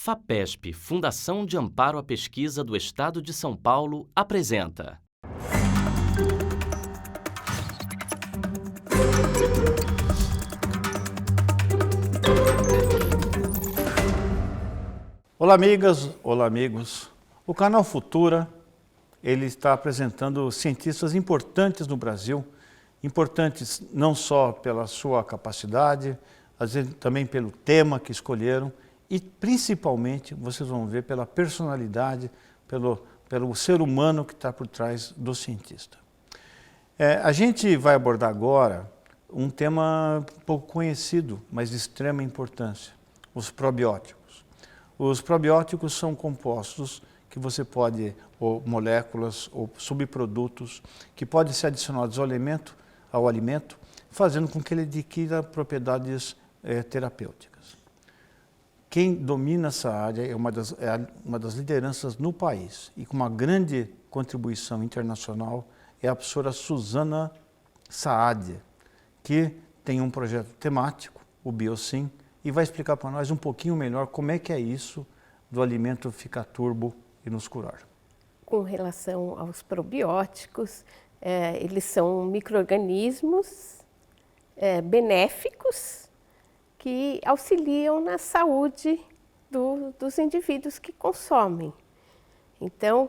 FAPESP, Fundação de Amparo à Pesquisa do Estado de São Paulo, apresenta. Olá amigas, olá amigos. O canal Futura, ele está apresentando cientistas importantes no Brasil, importantes não só pela sua capacidade, às vezes também pelo tema que escolheram e principalmente, vocês vão ver, pela personalidade, pelo ser humano que está por trás do cientista. A gente vai abordar agora um tema pouco conhecido, mas de extrema importância, os probióticos. Os probióticos são compostos que você pode, ou moléculas, ou subprodutos, que podem ser adicionados ao alimento, fazendo com que ele adquira propriedades terapêuticas. Quem domina essa área é uma das lideranças no país e com uma grande contribuição internacional é a professora Suzana Saadia, que tem um projeto temático, o Biosim, e vai explicar para nós um pouquinho melhor como é que é isso do alimento ficar turbo e nos curar. Com relação aos probióticos, eles são micro-organismos benéficos que auxiliam na saúde dos indivíduos que consomem. Então,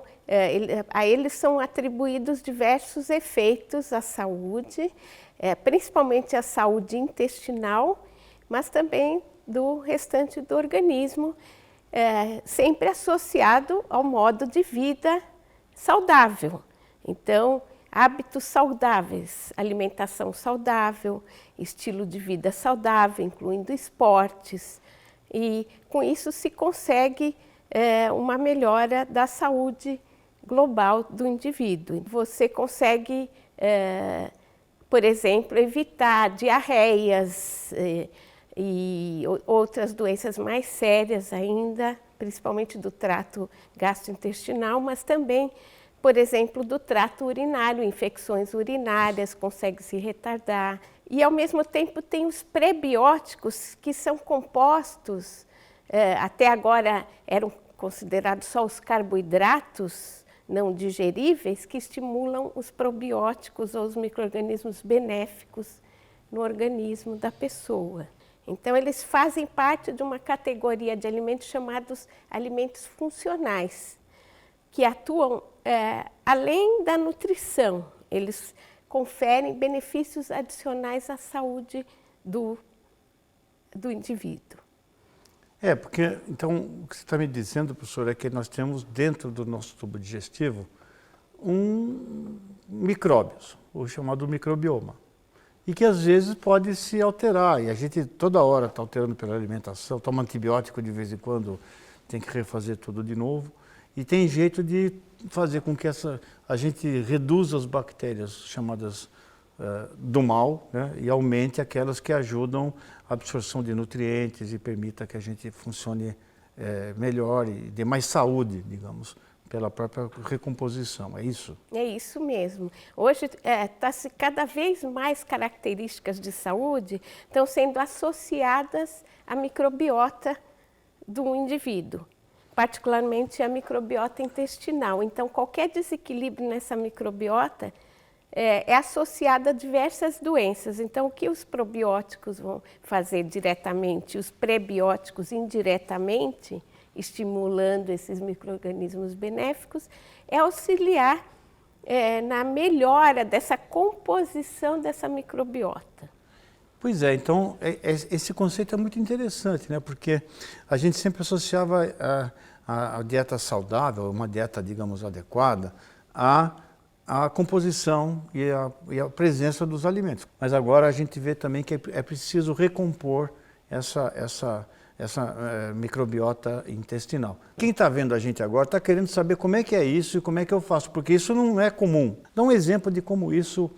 a eles são atribuídos diversos efeitos à saúde, principalmente à saúde intestinal, mas também do restante do organismo, sempre associado ao modo de vida saudável. Então, hábitos saudáveis, alimentação saudável, estilo de vida saudável, incluindo esportes, e com isso se consegue uma melhora da saúde global do indivíduo. Você consegue, por exemplo, evitar diarreias e outras doenças mais sérias ainda, principalmente do trato gastrointestinal, mas também, por exemplo, do trato urinário, infecções urinárias, consegue se retardar. E, ao mesmo tempo, tem os prebióticos, que são compostos, até agora eram considerados só os carboidratos não digeríveis, que estimulam os probióticos ou os micro-organismos benéficos no organismo da pessoa. Então, eles fazem parte de uma categoria de alimentos chamados alimentos funcionais, que atuam além da nutrição, eles conferem benefícios adicionais à saúde do indivíduo. Porque, então, o que você está me dizendo, professor, é que nós temos dentro do nosso tubo digestivo micróbios, o chamado microbioma, e que às vezes pode se alterar, e a gente toda hora está alterando pela alimentação, toma antibiótico de vez em quando, tem que refazer tudo de novo, e tem jeito de fazer com que a gente reduza as bactérias chamadas do mal, né, e aumente aquelas que ajudam a absorção de nutrientes e permita que a gente funcione melhor e dê mais saúde, digamos, pela própria recomposição, é isso? É isso mesmo. Hoje, cada vez mais características de saúde estão sendo associadas à microbiota do indivíduo, particularmente a microbiota intestinal. Então, qualquer desequilíbrio nessa microbiota é associado a diversas doenças. Então, o que os probióticos vão fazer diretamente, os prebióticos indiretamente, estimulando esses micro-organismos benéficos, é auxiliar na melhora dessa composição dessa microbiota. Pois é, então esse conceito é muito interessante, né? Porque a gente sempre associava a dieta saudável, uma dieta, digamos, adequada, a composição e a presença dos alimentos. Mas agora a gente vê também que é preciso recompor essa microbiota intestinal. Quem está vendo a gente agora está querendo saber como é que é isso e como é que eu faço, porque isso não é comum. Dá um exemplo de como isso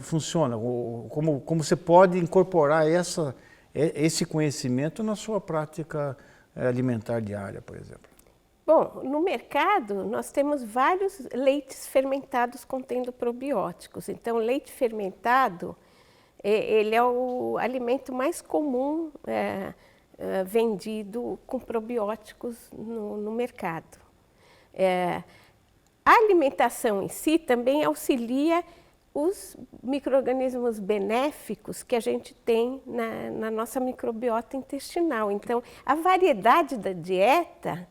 funciona, como você pode incorporar esse conhecimento na sua prática alimentar diária, por exemplo. Bom, no mercado nós temos vários leites fermentados contendo probióticos. Então, leite fermentado, ele é o alimento mais comum vendido com probióticos no mercado. A alimentação em si também auxilia os micro-organismos benéficos que a gente tem na nossa microbiota intestinal. Então, a variedade da dieta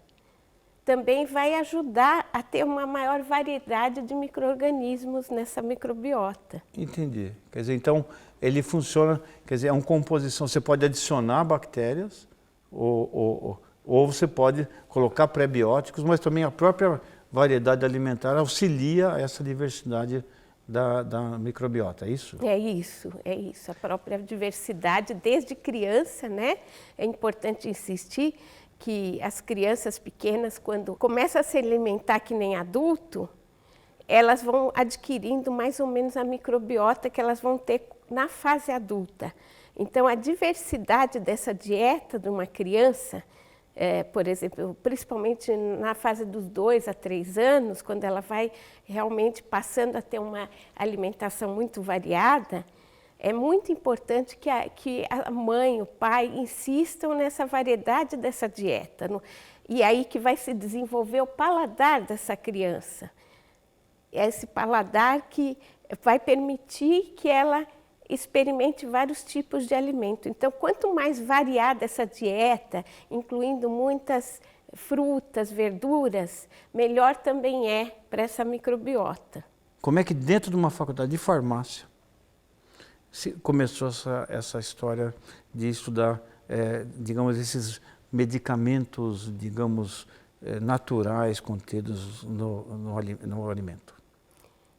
também vai ajudar a ter uma maior variedade de micro-organismos nessa microbiota. Entendi. Quer dizer, então, ele funciona, quer dizer, é uma composição, você pode adicionar bactérias ou você pode colocar prebióticos, mas também a própria variedade alimentar auxilia essa diversidade da microbiota, é isso? É isso, é isso. A própria diversidade, desde criança, né? É importante insistir que as crianças pequenas, quando começam a se alimentar que nem adulto, elas vão adquirindo mais ou menos a microbiota que elas vão ter na fase adulta. Então, a diversidade dessa dieta de uma criança, por exemplo, principalmente na fase dos 2 a 3 anos, quando ela vai realmente passando a ter uma alimentação muito variada, é muito importante que a mãe, o pai insistam nessa variedade dessa dieta. E aí que vai se desenvolver o paladar dessa criança. Esse paladar que vai permitir que ela experimente vários tipos de alimento. Então, quanto mais variada essa dieta, incluindo muitas frutas, verduras, melhor também é para essa microbiota. Como é que dentro de uma faculdade de farmácia começou essa história de estudar, digamos, esses medicamentos, digamos, naturais contidos no alimento?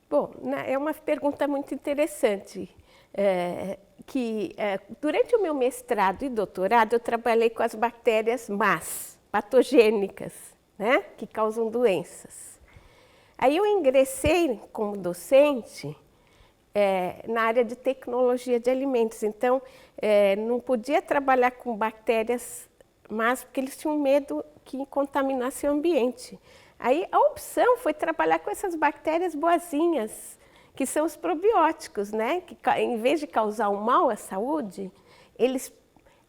Bom, é uma pergunta muito interessante. Durante o meu mestrado e doutorado, eu trabalhei com as bactérias más, patogênicas, né, que causam doenças. Aí eu ingressei como docente na área de tecnologia de alimentos. Então, não podia trabalhar com bactérias más, porque eles tinham medo que contaminasse o ambiente. Aí a opção foi trabalhar com essas bactérias boazinhas, que são os probióticos, né? Que em vez de causar um mal à saúde, eles,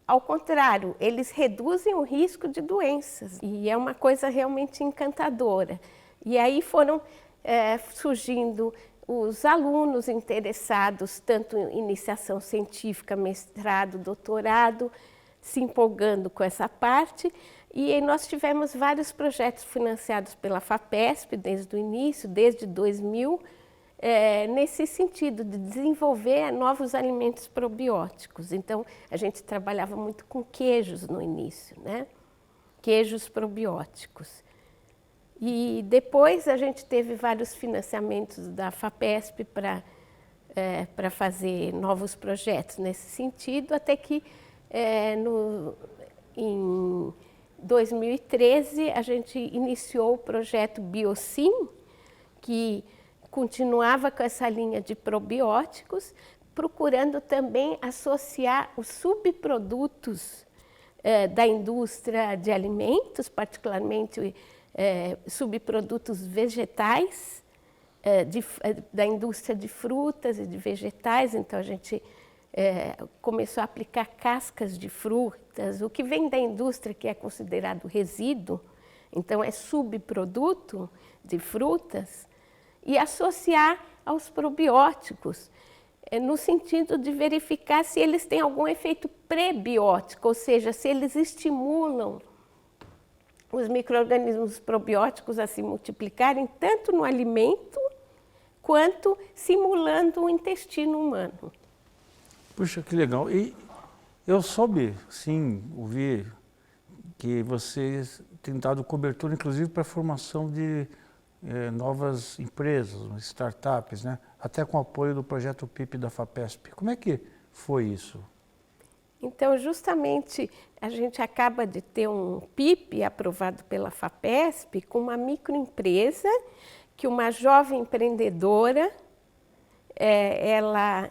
ao contrário, eles reduzem o risco de doenças. E é uma coisa realmente encantadora. E aí foram surgindo os alunos interessados, tanto em iniciação científica, mestrado, doutorado, se empolgando com essa parte. E aí nós tivemos vários projetos financiados pela FAPESP desde o início, desde 2000, nesse sentido de desenvolver novos alimentos probióticos. Então, a gente trabalhava muito com queijos no início, né? Queijos probióticos. E depois a gente teve vários financiamentos da FAPESP para fazer novos projetos nesse sentido, até que em 2013 a gente iniciou o projeto Biosim, que continuava com essa linha de probióticos, procurando também associar os subprodutos da indústria de alimentos, particularmente subprodutos vegetais, da indústria de frutas e de vegetais. Então, a gente começou a aplicar cascas de frutas, o que vem da indústria, que é considerado resíduo, então é subproduto de frutas, e associar aos probióticos, no sentido de verificar se eles têm algum efeito prebiótico, ou seja, se eles estimulam os micro-organismos probióticos a se multiplicarem tanto no alimento quanto simulando o intestino humano. Puxa, que legal. E eu soube, sim, ouvir que vocês têm dado cobertura, inclusive, para a formação de novas empresas, startups, né? Até com o apoio do projeto PIP da FAPESP. Como é que foi isso? Então, justamente, a gente acaba de ter um PIP aprovado pela FAPESP com uma microempresa que uma jovem empreendedora, ela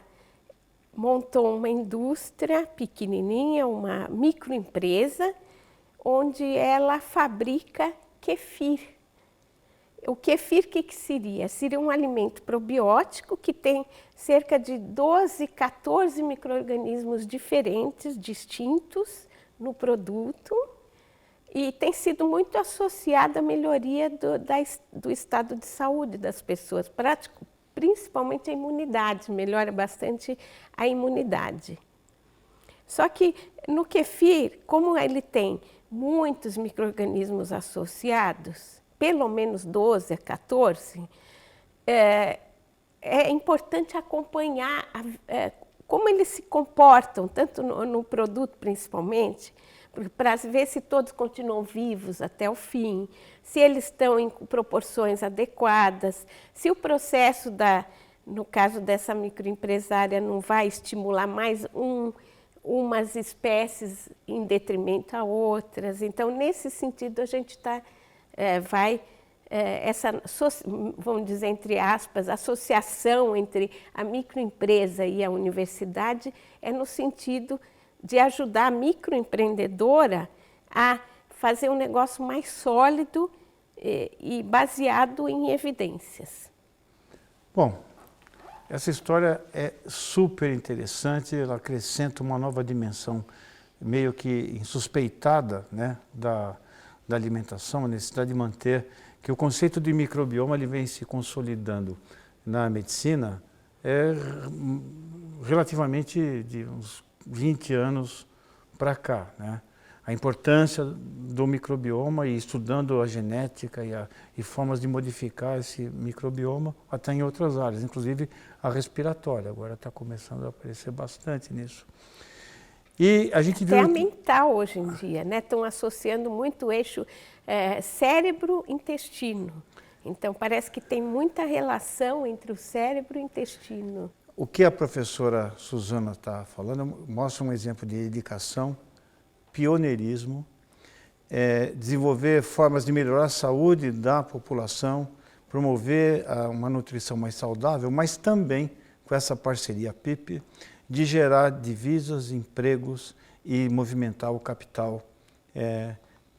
montou uma indústria pequenininha, uma microempresa, onde ela fabrica kefir. O kefir, o que seria? Seria um alimento probiótico que tem cerca de 12, 14 micro-organismos diferentes, distintos, no produto e tem sido muito associada à melhoria do estado de saúde das pessoas, principalmente a imunidade, melhora bastante a imunidade. Só que no kefir, como ele tem muitos micro-organismos associados, pelo menos 12 a 14, é importante acompanhar como eles se comportam, tanto no produto principalmente, para ver se todos continuam vivos até o fim, se eles estão em proporções adequadas, se o processo, no caso dessa microempresária, não vai estimular mais umas espécies em detrimento a outras. Então, nesse sentido, a gente vamos dizer, entre aspas, associação entre a microempresa e a universidade é no sentido de ajudar a microempreendedora a fazer um negócio mais sólido e baseado em evidências. Bom, essa história é super interessante, ela acrescenta uma nova dimensão meio que insuspeitada, né, da alimentação, a necessidade de manter que o conceito de microbioma ele vem se consolidando na medicina relativamente de uns 20 anos para cá, né? A importância do microbioma e estudando a genética e formas de modificar esse microbioma até em outras áreas, inclusive a respiratória, agora está começando a aparecer bastante nisso. E a gente viu... Até a mental hoje em dia, né? Estão associando muito o eixo cérebro-intestino. Então, parece que tem muita relação entre o cérebro e o intestino. O que a professora Suzana está falando mostra um exemplo de dedicação, pioneirismo, desenvolver formas de melhorar a saúde da população, promover uma nutrição mais saudável, mas também com essa parceria PIP, de gerar divisas, empregos e movimentar o capital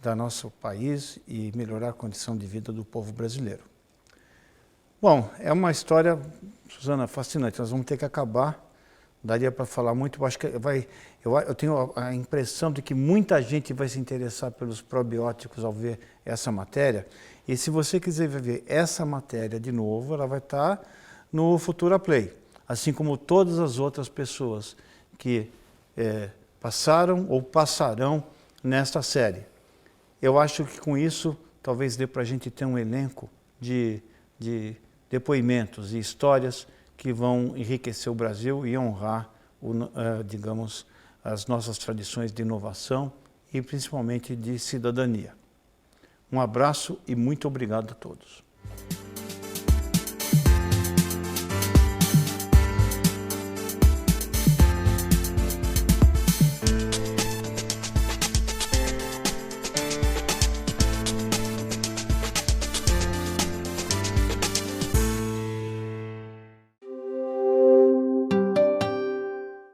do nosso país e melhorar a condição de vida do povo brasileiro. Bom, é uma história, Suzana, fascinante. Nós vamos ter que acabar. Daria para falar muito. Eu tenho a impressão de que muita gente vai se interessar pelos probióticos ao ver essa matéria. E se você quiser ver essa matéria de novo, ela vai estar no Futura Play. Assim como todas as outras pessoas que passaram ou passarão nesta série. Eu acho que com isso talvez dê para a gente ter um elenco de depoimentos e histórias que vão enriquecer o Brasil e honrar, digamos, as nossas tradições de inovação e principalmente de cidadania. Um abraço e muito obrigado a todos.